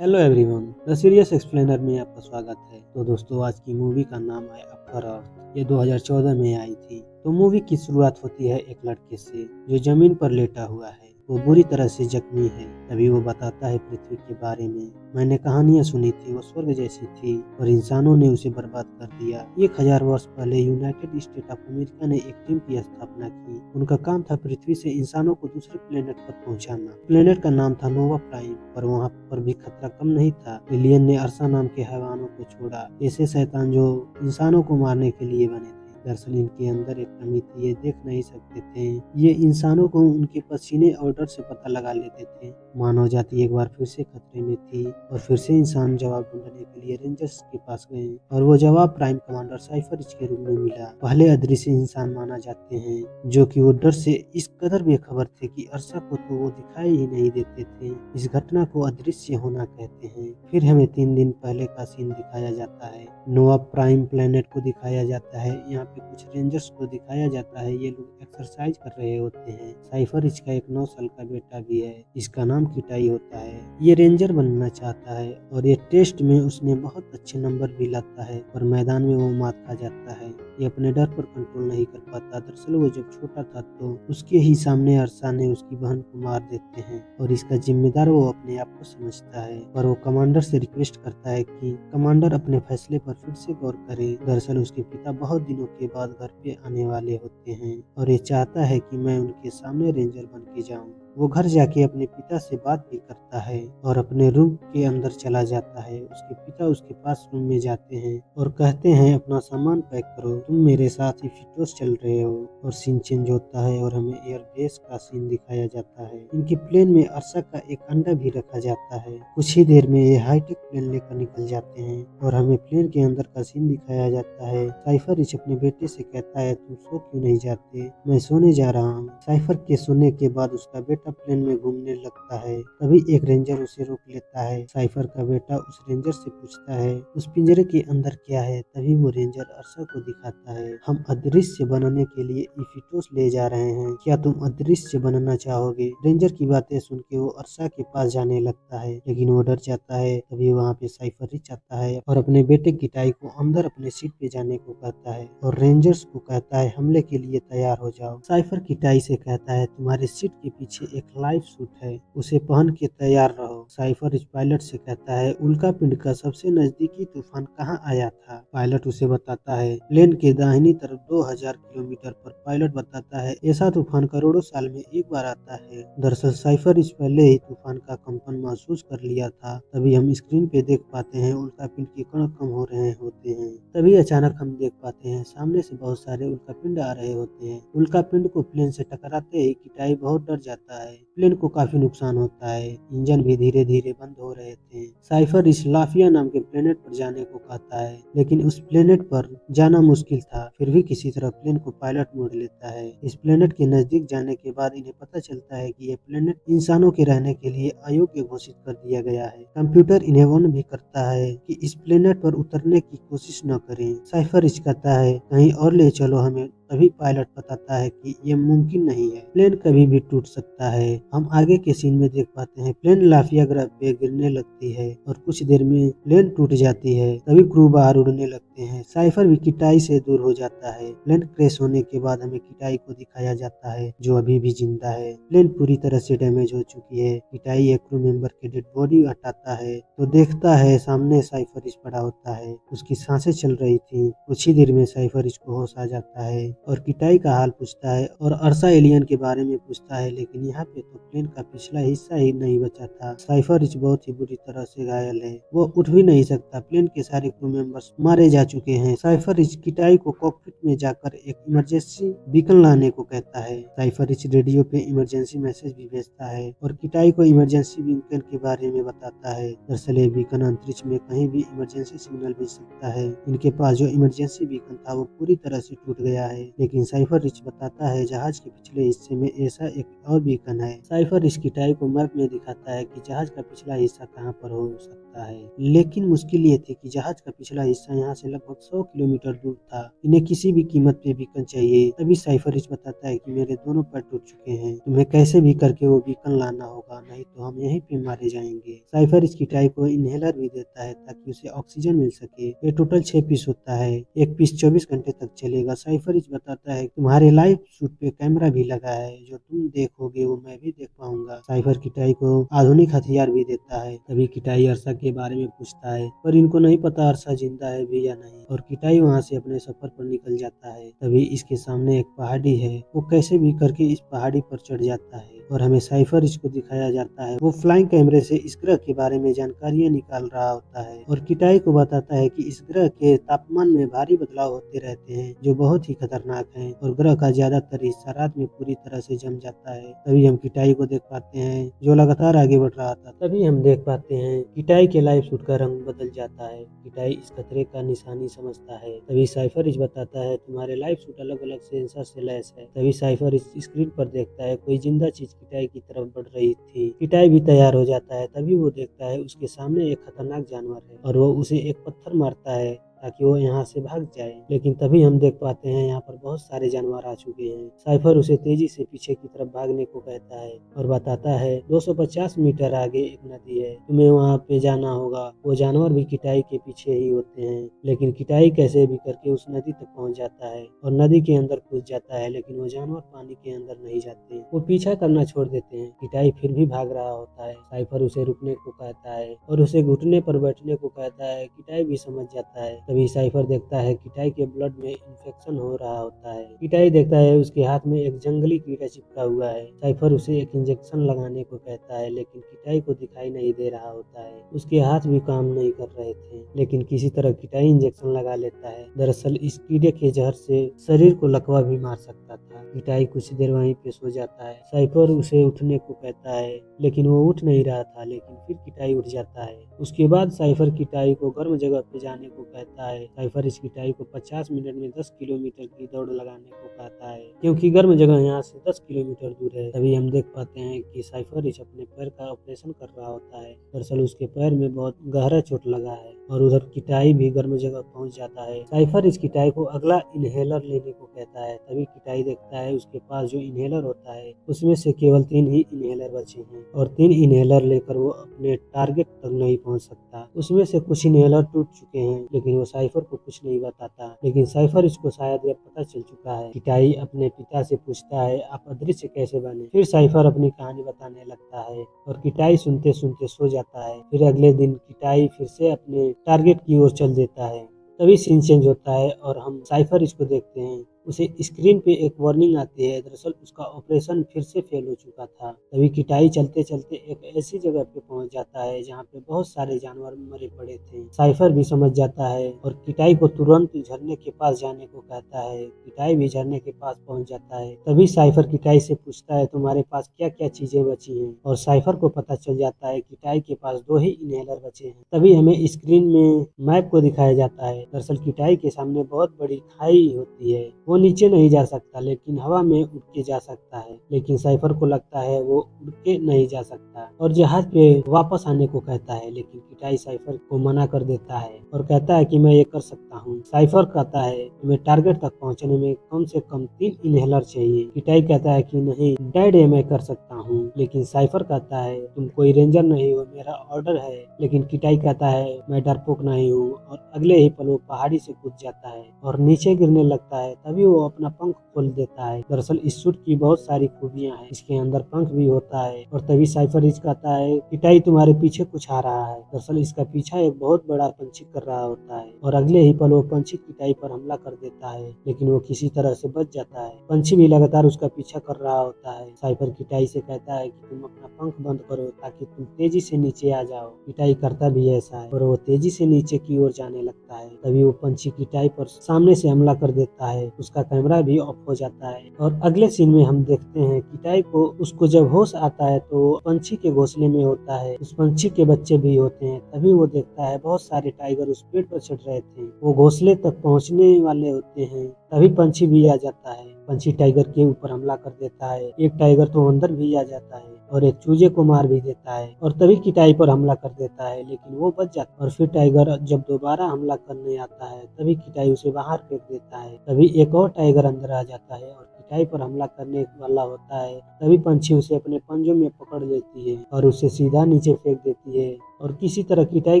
Hello everyone, the serious explainer में आपका स्वागत है। तो दोस्तों, आज की मूवी का नाम है अपर अर्थ। ये 2014 में आई थी। तो मूवी की शुरुआत होती है एक लड़के से जो जमीन पर लेटा हुआ है। वो बुरी तरह से जख्मी है। तभी वो बताता है पृथ्वी के बारे में। मैंने कहानियां सुनी थी, वो स्वर्ग जैसी थी और इंसानों ने उसे बर्बाद कर दिया। 1000 वर्ष पहले यूनाइटेड स्टेट ऑफ अमेरिका ने एक टीम की स्थापना की। उनका काम था पृथ्वी से इंसानों को दूसरे प्लेनेट पर पहुंचाना। प्लेनेट का नाम था नोवा प्राइम। पर वहाँ पर भी खतरा कम नहीं था। एलियन ने अर्सा नाम के हैवानों को छोड़ा, ऐसे शैतान जो इंसानों को मारने के लिए बने थे। दरअसल इनके अंदर एक कमी थी, ये देख नहीं सकते थे। ये इंसानों को उनके पसीने और डर से पता लगा लेते थे। मानव जाति एक बार फिर से खतरे में थी और फिर से इंसान जवाब ढूंढने के लिए रेंजर्स के पास गए और वो जवाब प्राइम कमांडर साइफर रिच के रूप में मिला। पहले अदृश्य इंसान माना जाते हैं, जो कि वो डर से इस कदर बेखबर थे कि अर्सा को तो वो दिखाई ही नहीं देते थे। इस घटना को अदृश्य होना कहते हैं। फिर हमें 3 दिन पहले का सीन दिखाया जाता है। नोआ प्राइम प्लेनेट को दिखाया जाता है। यहाँ पे कुछ रेंजर्स को दिखाया जाता है। ये लोग एक्सरसाइज कर रहे होते हैं। साइफर रिच का एक 9 साल का बेटा भी है। इसका नाम किटाई होता है। ये रेंजर बनना चाहता है और ये टेस्ट में उसने बहुत अच्छे नंबर भी लाता है, पर मैदान में वो मात खा जाता है। ये अपने डर पर कंट्रोल नहीं कर पाता। दरअसल वो जब छोटा था तो उसके ही सामने अरसा ने उसकी बहन को मार देते हैं और इसका जिम्मेदार वो अपने आप को समझता है। पर वो कमांडर से रिक्वेस्ट करता है कि कमांडर अपने फैसले पर फिर से गौर करे। दरअसल उसके पिता बहुत दिनों के बाद घर पे आने वाले होते हैं और ये चाहता है कि मैं उनके सामने रेंजर बन के जाऊं। वो घर जाके अपने पिता से बात भी करता है और अपने रूम के अंदर चला जाता है। उसके पिता उसके पास रूम में जाते हैं और कहते हैं अपना सामान पैक करो, तुम मेरे साथ ही फिटोस चल रहे हो। और सीन चेंज होता है और हमें एयरबेस का सीन दिखाया जाता है। इनके प्लेन में अर्सा का एक अंडा भी रखा जाता है। कुछ ही देर में ये हाईटेक प्लेन लेकर निकल जाते हैं और हमें प्लेन के अंदर का सीन दिखाया जाता है। साइफर रिच अपने बेटे से कहता है, तुम सो क्यों नहीं जाते, मैं सोने जा रहा हूँ। साइफर के सोने के बाद उसका बेटा प्लेन में घूमने लगता है। तभी एक रेंजर उसे रोक लेता है। साइफर का बेटा उस रेंजर से पूछता है उस पिंजरे के अंदर क्या है। तभी वो रेंजर अर्सा को दिखाता है, हम अदृश्य बनने के लिए इफिटोस ले जा रहे हैं, क्या तुम अदृश्य बनना चाहोगे। रेंजर की बातें सुन के वो अर्सा के पास जाने लगता है, लेकिन वो डर जाता है। तभी वहाँ पे साइफर रिच आता है और अपने बेटे गिटाई को अंदर अपने सीट पे जाने को कहता है और रेंजर्स को कहता है हमले के लिए तैयार हो जाओ। साइफर गिटाई से कहता है तुम्हारे सीट के पीछे एक लाइफ सूट है, उसे पहन के तैयार रहो। साइफर इस पायलट से कहता है उल्का पिंड का सबसे नजदीकी तूफान कहाँ आया था। पायलट उसे बताता है प्लेन के दाहिनी तरफ 2000 किलोमीटर पर। पायलट बताता है ऐसा तूफान करोड़ों साल में एक बार आता है। दरअसल साइफर इस पहले ही तूफान का कंपन महसूस कर लिया था। तभी हम स्क्रीन पे देख पाते हैं उल्का पिंड के कण कम हो रहे होते हैं। तभी अचानक हम देख पाते हैं सामने से बहुत सारे उल्का पिंड आ रहे होते हैं। उल्का पिंड को प्लेन से टकराते ही किटाई बहुत डर जाता है। प्लेन को काफी नुकसान होता है। इंजन भी धीरे धीरे बंद हो रहे थे। साइफर इस लाफिया नाम के प्लेनेट पर जाने को कहता है, लेकिन उस प्लेनेट पर जाना मुश्किल था। फिर भी किसी तरह प्लेन को पायलट मोड़ लेता है। इस प्लेनेट के नजदीक जाने के बाद इन्हें पता चलता है कि यह प्लेनेट इंसानों के रहने के लिए अयोग्य घोषित कर दिया गया है। कंप्यूटर इन्हें वार्न भी करता है कि इस प्लेनेट पर उतरने की कोशिश न करें। साइफर रिच कहता है कहीं और ले चलो हमें। तभी पायलट बताता है कि ये मुमकिन नहीं है, प्लेन कभी भी टूट सकता है। हम आगे के सीन में देख पाते हैं प्लेन लाफिया ग्रह पे गिरने लगती है और कुछ देर में प्लेन टूट जाती है। तभी क्रू बाहर उड़ने लगते हैं। साइफर भी किटाई से दूर हो जाता है। प्लेन क्रैश होने के बाद हमें किटाई को दिखाया जाता है जो अभी भी जिंदा है। प्लेन पूरी तरह से डैमेज हो चुकी है। किटाई एक क्रू मेंबर की डेड बॉडी हटाता है तो देखता है सामने साइफर रिच पड़ा होता है। उसकी सांसें चल रही थी। कुछ ही देर में साइफर रिच को होश आ जाता है और किटाई का हाल पूछता है और अर्सा एलियन के बारे में पूछता है, लेकिन यहाँ पे तो प्लेन का पिछला हिस्सा ही नहीं बचा था। साइफर रिच बहुत ही बुरी तरह से घायल है, वो उठ भी नहीं सकता। प्लेन के सारे क्रू मेंबर्स मारे जा चुके हैं। साइफर रिच किटाई को कॉकपिट में जाकर एक इमरजेंसी बीकन लाने को कहता है। साइफर रिच रेडियो पे इमरजेंसी मैसेज भी भेजता है और किटाई को इमरजेंसी बीकन के बारे में बताता है। दरअसल ये बीकन अंतरिक्ष में कहीं भी इमरजेंसी सिग्नल भेज सकता है। इनके पास जो इमरजेंसी बीकन था वो पूरी तरह से टूट गया है। लेकिन साइफर रिच बताता है जहाज के पिछले हिस्से में ऐसा एक और बीकन है। साइफर रिच किटाई को मैप में दिखाता है कि जहाज का पिछला हिस्सा कहाँ पर हो सकता है, लेकिन मुश्किल ये थी कि जहाज का पिछला हिस्सा यहाँ से लगभग 100 किलोमीटर दूर था। इन्हें किसी भी कीमत पे बीकन चाहिए। तभी साइफर रिच बताता है कि मेरे दोनों पैर टूट चुके हैं, तुम्हें कैसे भी करके वो बीकन लाना होगा, नहीं तो हम यहीं पे मारे जाएंगे। साइफर रिच किटाई को इनहेलर भी देता है ताकि उसे ऑक्सीजन मिल सके। ये टोटल 6 पीस होता है, एक पीस 24 घंटे तक चलेगा। साइफर रिच बताता है तुम्हारे लाइफ सूट पे कैमरा भी लगा है, जो तुम देखोगे वो मैं भी देख पाऊंगा। साइफर किटाई को आधुनिक हथियार भी देता है। तभी किटाई अरसा के बारे में पूछता है, पर इनको नहीं पता अरसा जिंदा है भी या नहीं, और किटाई वहाँ से अपने सफर पर निकल जाता है। तभी इसके सामने एक पहाड़ी है, वो कैसे भी करके इस पहाड़ी पर चढ़ जाता है और हमें साइफर रिच को दिखाया जाता है वो फ्लाइंग कैमरे से इस ग्रह के बारे में जानकारियां निकाल रहा होता है और किटाई को बताता है कि इस ग्रह के तापमान में भारी बदलाव होते रहते हैं जो बहुत ही खतरनाक हैं, और ग्रह का ज्यादातर हिस्सा रात में पूरी तरह से जम जाता है। तभी हम किटाई को देख पाते हैं जो लगातार आगे बढ़ रहा था। तभी हम देख पाते हैं किटाई के लाइफ सूट का रंग बदल जाता है। किटाई इस खतरे का निशानी समझता है। तभी साइफर रिच बताता है तुम्हारे लाइफ सूट अलग अलग सेंसर से लैस है। तभी साइफर रिच स्क्रीन पर देखता है कोई जिंदा चीज किटाई की तरफ बढ़ रही थी। किटाई भी तैयार हो जाता है। तभी वो देखता है उसके सामने एक खतरनाक जानवर है और वो उसे एक पत्थर मारता है ताकि वो यहाँ से भाग जाए, लेकिन तभी हम देख पाते हैं यहाँ पर बहुत सारे जानवर आ चुके हैं। साइफर उसे तेजी से पीछे की तरफ भागने को कहता है और बताता है 250 मीटर आगे एक नदी है, तुम्हें वहाँ पे जाना होगा। वो जानवर भी किटाई के पीछे ही होते हैं, लेकिन किटाई कैसे भी करके उस नदी तक पहुँच जाता है और नदी के अंदर घुस जाता है, लेकिन वो जानवर पानी के अंदर नहीं जाते। वो पीछा करना छोड़ देते हैं। किटाई फिर भी भाग रहा होता है। साइफर उसे रुकने को कहता है और उसे घुटने पर बैठने को कहता है। किटाई भी समझ जाता है। तभी साइफर देखता है किटाई के ब्लड में इन्फेक्शन हो रहा होता है। किटाई देखता है उसके हाथ में एक जंगली कीड़ा चिपका हुआ है। साइफर उसे एक इंजेक्शन लगाने को कहता है, लेकिन किटाई को दिखाई नहीं दे रहा होता है। उसके हाथ भी काम नहीं कर रहे थे, लेकिन किसी तरह किटाई इंजेक्शन लगा लेता है। दरअसल इस कीड़े के जहर से शरीर को लकवा भी मार सकता था। किटाई कुछ देर वहीं पे सो जाता है। साइफर उसे उठने को कहता है, लेकिन वो उठ नहीं रहा था, लेकिन फिर किटाई उठ जाता है। उसके बाद साइफर किटाई को गर्म जगह पे जाने को कहता है। साइफर इस किटाई को 50 मिनट में 10 किलोमीटर की दौड़ लगाने को कहता है, क्योंकि गर्म जगह यहाँ से 10 किलोमीटर दूर है। तभी हम देख पाते हैं कि साइफर इस अपने पैर का ऑपरेशन कर रहा होता है। दरअसल उसके पैर में बहुत गहरा चोट लगा है और उधर किटाई भी गर्म जगह पहुंच जाता है। साइफर इस किटाई को अगला इनहेलर लेने को कहता है। तभी किटाई देखता है उसके पास जो इनहेलर होता है उसमें से केवल 3 ही इनहेलर बचे हैं और 3 इनहेलर लेकर वो अपने टारगेट तक नहीं पहुंच सकता। उसमें से कुछ इनहेलर टूट चुके हैं, लेकिन वो साइफर को कुछ नहीं बताता। लेकिन साइफर इसको शायद यह पता चल चुका है। किटाई अपने पिता से पूछता है आप अदृश्य कैसे बने। फिर साइफर अपनी कहानी बताने लगता है और किटाई सुनते सुनते सो जाता है। फिर अगले दिन किटाई फिर से अपने टारगेट की ओर चल देता है। तभी सीन चेंज होता है और हम साइफर इसको देखते हैं। उसे स्क्रीन पे एक वार्निंग आती है। दरअसल उसका ऑपरेशन फिर से फेल हो चुका था। तभी किटाई चलते चलते एक ऐसी जगह पे पहुंच जाता है जहाँ पे बहुत सारे जानवर मरे पड़े थे। साइफर भी समझ जाता है और किटाई को तुरंत झरने के पास जाने को कहता है। किटाई भी झरने के पास पहुंच जाता है। तभी साइफर किटाई से पूछता है तुम्हारे पास क्या क्या चीजें बची हैं, और साइफर को पता चल जाता है किटाई के पास 2 ही इनहेलर बचे हैं। तभी हमें स्क्रीन में मैप को दिखाया जाता है। दरअसल किटाई के सामने बहुत बड़ी खाई होती है। वो नीचे नहीं जा सकता, लेकिन हवा में उड़ के जा सकता है, लेकिन साइफर को लगता है वो उड़ के नहीं जा सकता और जहाज पे वापस आने को कहता है, लेकिन किटाई साइफर को मना कर देता है और कहता है कि मैं ये कर सकता हूँ। साइफर कहता है तुम्हें टारगेट तक पहुँचने में कम से कम 3 इनहेलर चाहिए। किटाई कहता है कि नहीं डैड ये मैं कर सकता हूँ, लेकिन साइफर कहता है तुम कोई रेंजर नहीं हो, मेरा ऑर्डर है। लेकिन किटाई कहता है मैं डरपोक नहीं हूँ, और अगले ही पल वो पहाड़ी से कूद जाता है और नीचे गिरने लगता है। तभी वो अपना पंख खोल देता है। दरअसल इस सूट की बहुत सारी खूबियां हैं, इसके अंदर पंख भी होता है। और तभी साइफर रिच कहता है किटाई तुम्हारे पीछे कुछ आ रहा है। दरअसल इसका पीछा एक बहुत बड़ा पंछी कर रहा होता है और अगले ही पल वो पंछी किटाई पर हमला कर देता है, लेकिन वो किसी तरह से बच जाता है। पंछी भी लगातार उसका पीछा कर रहा होता है। साइफर किटाई से कहता है कि तुम अपना पंख बंद करो ताकि तुम तेजी से नीचे आ जाओ। किटाई करता भी ऐसा है और वो तेजी से नीचे की ओर जाने लगता है। तभी वो पंछी किटाई पर सामने से हमला कर देता है। उसका उसका कैमरा भी ऑफ हो जाता है। और अगले सीन में हम देखते हैं किटाई को उसको जब होश आता है तो पंछी के घोंसले में होता है, उस पंछी के बच्चे भी होते हैं। तभी वो देखता है बहुत सारे टाइगर उस पेड़ पर चढ़ रहे थे, वो घोंसले तक पहुंचने वाले होते हैं। तभी पंछी भी आ जाता है, पंछी टाइगर के ऊपर हमला कर देता है। एक टाइगर तो अंदर भी आ जाता है और एक चूजे को मार भी देता है और तभी किटाई पर हमला कर देता है, लेकिन वो बच जाता है। और फिर टाइगर जब दोबारा हमला करने आता है तभी किटाई उसे बाहर फेंक देता है। तभी एक और टाइगर अंदर आ जाता है और किटाई पर हमला करने वाला होता है। तभी पंछी उसे अपने पंजों में पकड़ लेती है और उसे सीधा नीचे फेंक देती है और किसी तरह किटाई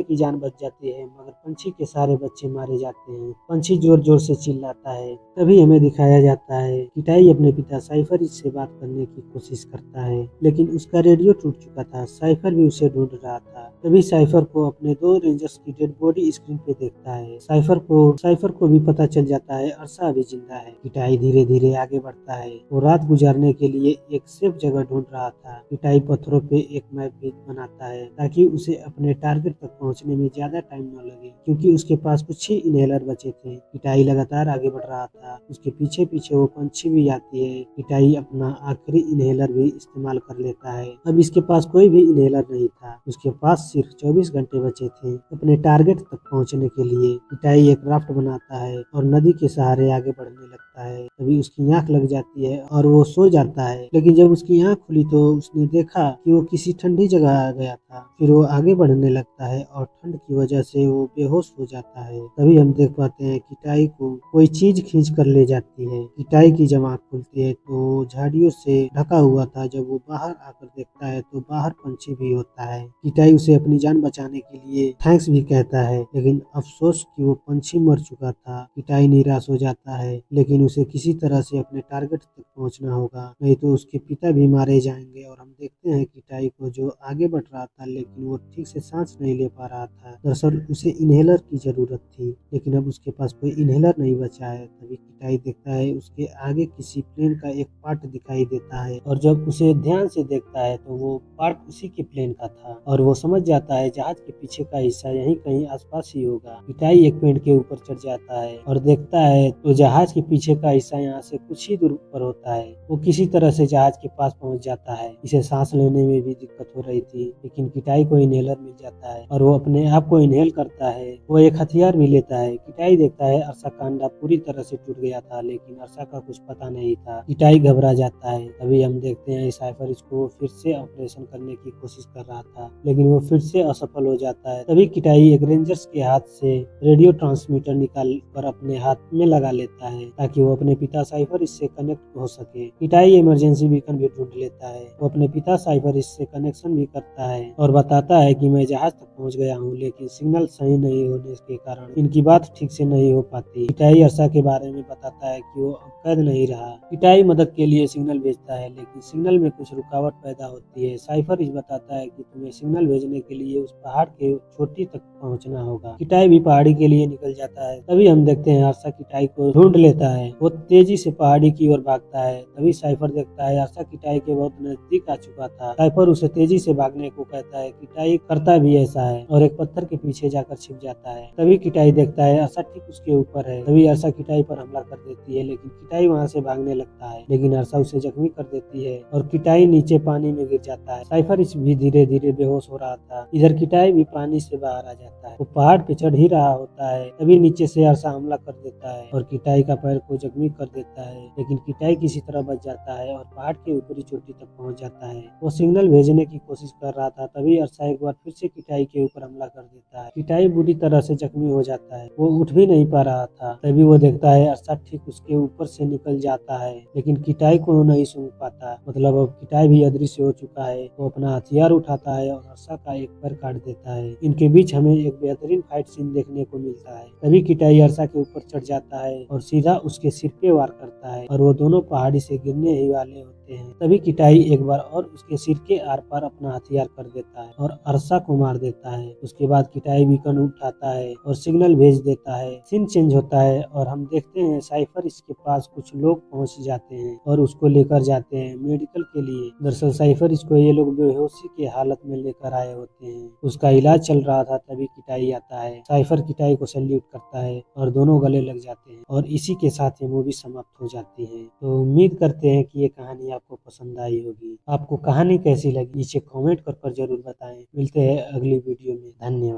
की जान बच जाती है, मगर पंछी के सारे बच्चे मारे जाते हैं। पंछी जोर जोर से चिल्लाता है। तभी हमें दिखाया जाता है किटाई अपने पिता साइफर से बात करने की कोशिश करता है, लेकिन उसका रेडियो टूट चुका था। साइफर भी उसे ढूंढ रहा था। तभी साइफर को अपने 2 रेंजर्स की डेड बॉडी स्क्रीन पे देखता है। साइफर को भी पता चल जाता है अर्सा अभी जिंदा है। किटाई धीरे धीरे आगे बढ़ता है। वो रात गुजारने के लिए एक सेफ जगह ढूंढ रहा था। किटाई पत्थरों पे एक मैप भी बनाता है ताकि उसे अपने टारगेट तक पहुंचने में ज्यादा टाइम न लगे, क्योंकि उसके पास कुछ ही इनहेलर बचे थे। किटाई लगातार आगे बढ़ रहा था। उसके पीछे पीछे वो पंछी भी आती है। किटाई अपना आखिरी इनहेलर भी इस्तेमाल कर लेता है। अब इसके पास कोई भी इनहेलर नहीं था, उसके पास सिर्फ 24 घंटे बचे थे अपने टारगेट तक पहुंचने के लिए। किटाई एक राफ्ट बनाता है और नदी के सहारे आगे बढ़ने लगता है। तभी उसकी आंख लग जाती है और वो सो जाता है, लेकिन जब उसकी आंख खुली तो उसने देखा कि वो किसी ठंडी जगह आ गया था। फिर वो आगे बढ़ने लगता है और ठंड की वजह से वो बेहोश हो जाता है। तभी हम देख पाते हैं किटाई को कोई चीज खींच कर ले जाती है। किटाई की जब आंख खुलती है तो झाड़ियों से ढका हुआ था। जब वो बाहर आकर देखता है तो बाहर पंछी भी होता है। किटाई उसे अपनी जान बचाने के लिए थैंक्स भी कहता है, लेकिन अफसोस कि वो पंछी मर चुका था। किटाई निराश हो जाता है, लेकिन उसे किसी तरह से अपने टारगेट तक पहुंचना होगा, नहीं तो उसके पिता भी मारे जाएंगे। और हम देखते हैं किटाई को जो आगे बढ़ रहा था, लेकिन वो ठीक से सांस नहीं ले पा रहा था। दरअसल उसे इनहेलर की जरूरत थी, लेकिन अब उसके पास कोई इनहेलर नहीं बचा है। तभी किटाई देखता है उसके आगे किसी प्लेन का एक पार्ट दिखाई देता है और जब उसे ध्यान से देखता है तो वो पार्ट उसी के प्लेन का था और वो समझ जाता है जहाज के पीछे का हिस्सा यहीं कहीं आसपास ही होगा। किटाई एक पेड़ के ऊपर चढ़ जाता है और देखता है तो जहाज के पीछे का हिस्सा यहाँ से कुछ ही दूर पर होता है। वो किसी तरह से जहाज के पास पहुंच जाता है। इसे सांस लेने में भी दिक्कत हो रही थी, लेकिन किटाई को इनहेलर मिल जाता है और वो अपने आप को इनहेल करता है। वो एक हथियार भी लेता है। किटाई देखता है अर्सा का अंडा पूरी तरह से टूट गया था, लेकिन अर्सा का कुछ पता नहीं था। किटाई घबरा जाता है। तभी हम देखते हैं साइफर इसको फिर से ऑपरेशन करने की कोशिश कर रहा था, लेकिन वो फिर से असफल हो जाता है। तभी किटाई एक रेंजर्स के हाथ से रेडियो ट्रांसमीटर निकाल कर अपने हाथ में लगा लेता है ताकि वो अपने पिता साइफर इससे कनेक्ट हो सके। किटाई इमरजेंसी बीकन भी ढूंढ लेता है। वो अपने पिता साइफर इससे कनेक्शन भी करता है और बताता है कि मैं जहाज तक पहुंच गया हूं, लेकिन सिग्नल सही नहीं होने के कारण इनकी बात ठीक से नहीं हो पाती। किटाई अर्सा के बारे में बताता है कि वो अब कैद नहीं रहा। किटाई मदद के लिए सिग्नल भेजता है, लेकिन सिग्नल में कुछ रुकावट पैदा होती है। साइफर इस बताता है कि तुम्हें सिग्नल भेजने के लिए उस पहाड़ के चोटी तक पहुंचना होगा। किटाई भी पहाड़ी के लिए निकल जाता है। तभी हम देखते हैं अर्सा किटाई को ढूंढ लेता है। वो तेजी से पहाड़ी की ओर भागता है। तभी साइफर देखता है अर्सा किटाई के बहुत नजदीक आ चुका था। साइफर उसे तेजी से भागने को कहता है। किटाई करता भी ऐसा है और एक पत्थर के पीछे जाकर छिप जाता है। तभी किटाई देखता है अर्सा ठीक उसके ऊपर है। तभी अर्सा किटाई पर हमला कर देती है, लेकिन किटाई वहां से भागने लगता है, लेकिन अर्सा उसे जख्मी कर देती है और किटाई नीचे पानी में गिर जाता है। साइफर इस भी धीरे धीरे बेहोश हो रहा था। इधर किटाई भी पानी से बाहर आ जाता है। वो पहाड़ पे चढ़ ही रहा होता है, तभी नीचे से अर्सा हमला कर देता है और किटाई का पैर को जख्मी कर देता है, लेकिन किटाई किसी तरह बच जाता है और पहाड़ के ऊपरी चोटी तक पहुंच जाता है। वो सिग्नल भेजने की कोशिश कर रहा था, तभी अर्सा एक बार फिर से किटाई के ऊपर हमला कर देता है। किटाई बुरी तरह से जख्मी हो जाता है। वो उठ भी नहीं पा रहा था। तभी वो देखता है अर्सा ठीक उसके ऊपर से निकल जाता है, लेकिन किटाई को नहीं सूंघ पाता। मतलब अब किटाई भी अदृश्य हो चुका है। वो अपना हथियार उठाता है और अर्सा का एक पैर काट देता है। इनके बीच हमें एक बेहतरीन फाइट सीन देखने को मिलता है। तभी किटाई अर्सा के ऊपर चढ़ जाता है और सीधा उसके सिर पे वार करता है और वो दोनों पहाड़ी से गिरने ही वाले होते हैं। जाते हैं। तभी किटाई एक बार और उसके सिर के आर पार अपना हथियार कर देता है और अरसा को मार देता है। उसके बाद किटाई बीकन उठाता है और सिग्नल भेज देता है। सीन चेंज होता है और हम देखते हैं साइफर इसके पास कुछ लोग पहुंच जाते हैं और उसको लेकर जाते हैं मेडिकल के लिए। दरअसल साइफर इसको ये लोग बेहोशी की हालत में लेकर आए होते हैं। उसका इलाज चल रहा था, तभी किटाई आता है। साइफर किटाई को सैल्यूट करता है और दोनों गले लग जाते हैं और इसी के साथ ये मूवी समाप्त हो जाती है। तो उम्मीद करते हैं कि ये कहानी आपको पसंद आई होगी। आपको कहानी कैसी लगी नीचे कमेंट कर जरूर बताएं। मिलते हैं अगली वीडियो में। धन्यवाद।